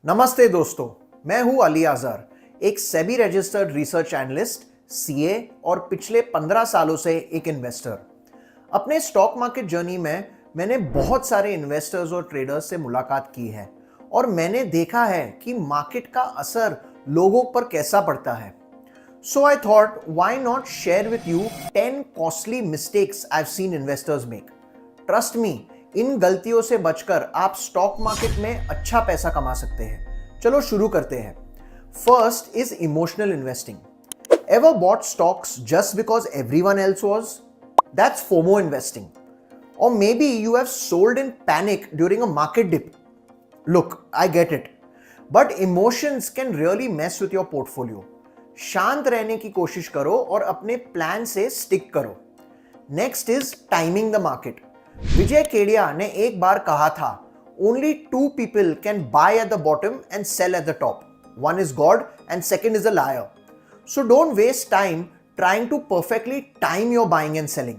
नमस्ते दोस्तों, मैं हूं अली अजहर, एक SEBI registered research analyst, CA और पिछले 15 सालों से एक इन्वेस्टर। अपने स्टॉक मार्केट जर्नी में मैंने बहुत सारे इन्वेस्टर्स और ट्रेडर्स से मुलाकात की है और मैंने देखा है कि मार्केट का असर लोगों पर कैसा पड़ता है। So I thought, why not share with you 10 costly mistakes I've seen investors make. Trust me, इन गलतियों से बचकर आप स्टॉक मार्केट में अच्छा पैसा कमा सकते हैं। चलो शुरू करते हैं। First is emotional investing. Ever bought stocks just because everyone else was? That's FOMO investing. Or maybe you have sold in panic during a market dip. Look, I get it. But emotions can really mess with your portfolio. शांत रहने की कोशिश करो और अपने plan से stick करो। Next is timing the market. Vijay Kedia ने एक बार कहा था, only two people can buy at the bottom and sell at the top, one is God and second is a liar. So don't waste time trying to perfectly time your buying and selling.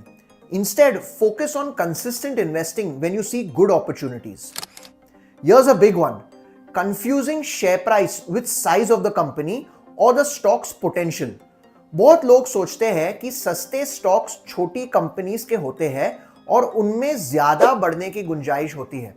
Instead, focus on consistent investing when you see good opportunities. Here's a big one. Confusing share price with size of the company और the stocks potential. बहुत लोग सोचते हैं कि सस्ते stocks छोटी companies के होते हैं और उनमें ज्यादा बढ़ने की गुंजाइश होती है.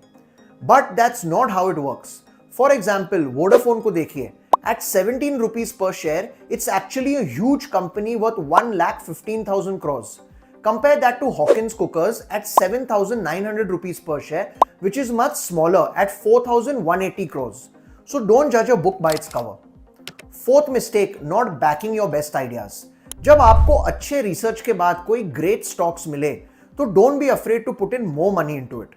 But that's not how it works. For example, Vodafone को देखिए. एट 17 रुपीज पर share, it's actually a huge company worth 1,15,000 crores. Compare that to Hawkins Cookers at 7,900 rupees per share, which is much smaller at 4,180 crores. So don't judge a book by its cover. Fourth mistake, not backing your best ideas. जब आपको अच्छे research के बाद कोई great stocks मिले तो don't be afraid to put in more money into it.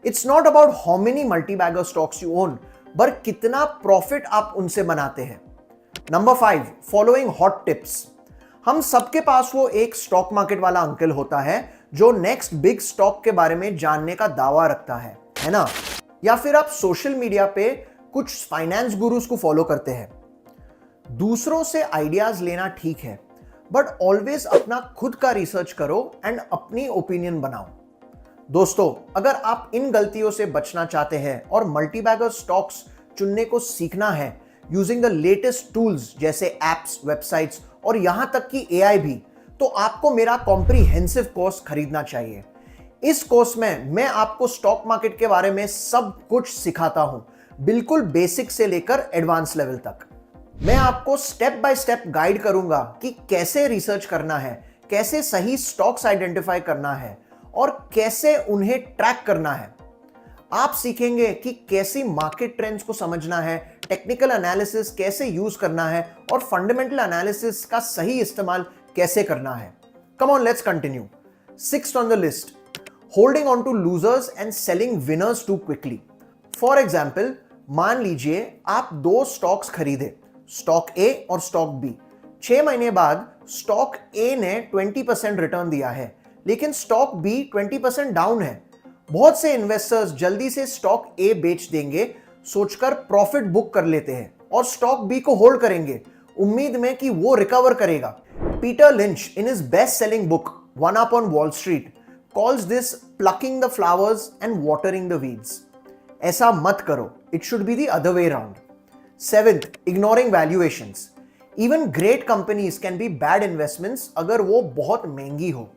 It's not about how many multibagger stocks you own, but कितना profit आप उनसे बनाते हैं. Number 5, following hot tips. हम सबके पास वो एक स्टॉक मार्केट वाला अंकल होता है जो नेक्स्ट बिग स्टॉक के बारे में जानने का दावा रखता है ना? या फिर आप सोशल मीडिया पे कुछ फाइनेंस गुरुज को फॉलो करते हैं. दूसरों से आइडियाज लेना ठीक है, बट ऑलवेज अपना खुद का रिसर्च करो एंड अपनी ओपिनियन बनाओ. दोस्तों, अगर आप इन गलतियों से बचना चाहते हैं और मल्टीबैगर स्टॉक्स चुनने को सीखना है यूजिंग द लेटेस्ट टूल्स जैसे एप्स, वेबसाइट्स और यहां तक कि एआई भी, तो आपको मेरा कॉम्प्रिहेंसिव कोर्स खरीदना चाहिए. इस कोर्स में मैं आपको स्टॉक मार्केट के बारे में सब कुछ सिखाता हूं, बिल्कुल बेसिक से लेकर एडवांस लेवल तक. मैं आपको स्टेप बाय स्टेप गाइड करूंगा कि कैसे रिसर्च करना है, कैसे सही स्टॉक्स आइडेंटिफाई करना है और कैसे उन्हें ट्रैक करना है. आप सीखेंगे कि कैसी मार्केट ट्रेंड्स को समझना है, टेक्निकल एनालिसिस कैसे यूज करना है और फंडामेंटल एनालिसिस का सही इस्तेमाल कैसे करना है. Come on, let's continue. Sixth on the list, holding on to losers and selling winners too quickly. For example, मान लीजिए आप दो स्टॉक्स खरीदे, स्टॉक ए और स्टॉक बी. 6 महीने बाद स्टॉक ए ने 20% रिटर्न दिया है, लेकिन स्टॉक बी 20% डाउन है. बहुत से इन्वेस्टर्स जल्दी से स्टॉक ए बेच देंगे सोचकर प्रॉफिट बुक कर लेते हैं और स्टॉक बी को होल्ड करेंगे उम्मीद में कि वो रिकवर करेगा. Peter lynch in his best selling book one up on wall street calls this plucking the flowers and watering the weeds. ऐसा मत करो, it should be the other way around. Seventh, ignoring valuations. Even great companies can be bad investments अगर वो बहुत महंगी हो.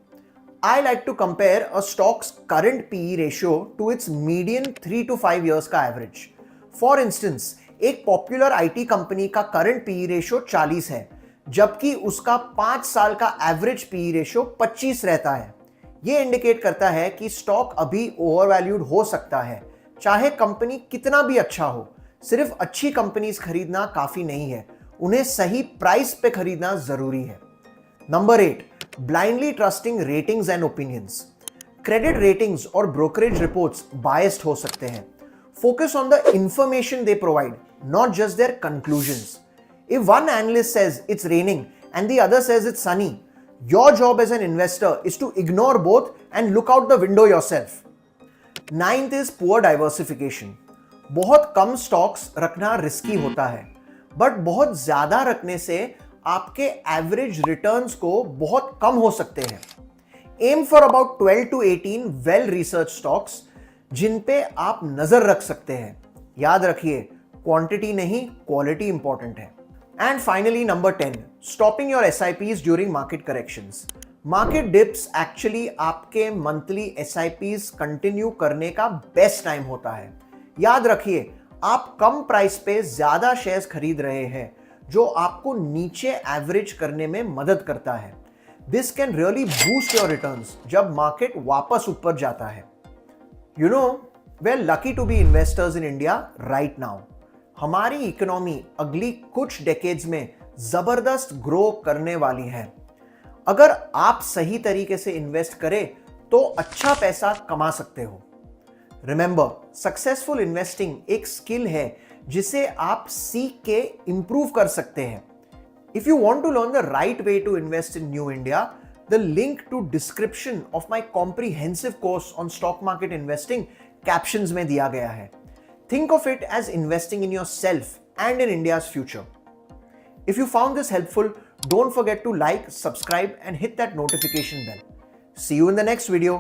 I like to compare a stock's current PE ratio to its median 3 to 5 years का average. For instance, एक popular IT company का current PE ratio 40 है, जबकि उसका 5 साल का average PE ratio 25 रहता है. ये इंडिकेट करता है कि स्टॉक अभी ओवरवैल्यूड हो सकता है, चाहे कंपनी कितना भी अच्छा हो. सिर्फ अच्छी कंपनीज खरीदना काफी नहीं है, उन्हें सही प्राइस पे खरीदना जरूरी है. Number 8, blindly trusting ratings and opinions. Credit ratings और ब्रोकरेज रिपोर्ट्स बायस्ड हो सकते हैं. Focus on the information they provide, not just their conclusions. If one analyst says it's raining and the other says it's sunny, your job as an investor is to ignore both and look out the window yourself. Ninth is poor diversification. बहुत कम stocks रखना risky होता है, but बहुत ज्यादा रखने से आपके एवरेज रिटर्न्स को बहुत कम हो सकते हैं. Aim for about 12 to 18 well research stocks जिन पे आप नजर रख सकते हैं. याद रखिए, क्वांटिटी नहीं, क्वालिटी इंपॉर्टेंट है। And finally number 10, stopping your SIPs during market corrections. Market dips actually आपके मंथली SIPs कंटिन्यू करने का बेस्ट टाइम होता है। याद रखिए, आप कम प्राइस पे ज्यादा शेयर्स खरीद रहे हैं, जो आपको नीचे एवरेज करने में मदद करता है। This can really boost your returns जब मार्केट वापस ऊपर जाता है। You know, we are lucky to be investors in India right now. हमारी इकोनॉमी अगली कुछ डेकेड्स में जबरदस्त ग्रो करने वाली है। अगर आप सही तरीके से इन्वेस्ट करें तो अच्छा पैसा कमा सकते हो। रिमेंबर, सक्सेसफुल इन्वेस्टिंग एक स्किल है जिसे आप सीख के इंप्रूव कर सकते हैं। If you want to learn the right way to invest in new India, the link to description of my comprehensive course on stock market investing captions में दिया गया है। Think of it as investing in yourself and in India's future. If you found this helpful, don't forget to like, subscribe, and hit that notification bell. See you in the next video.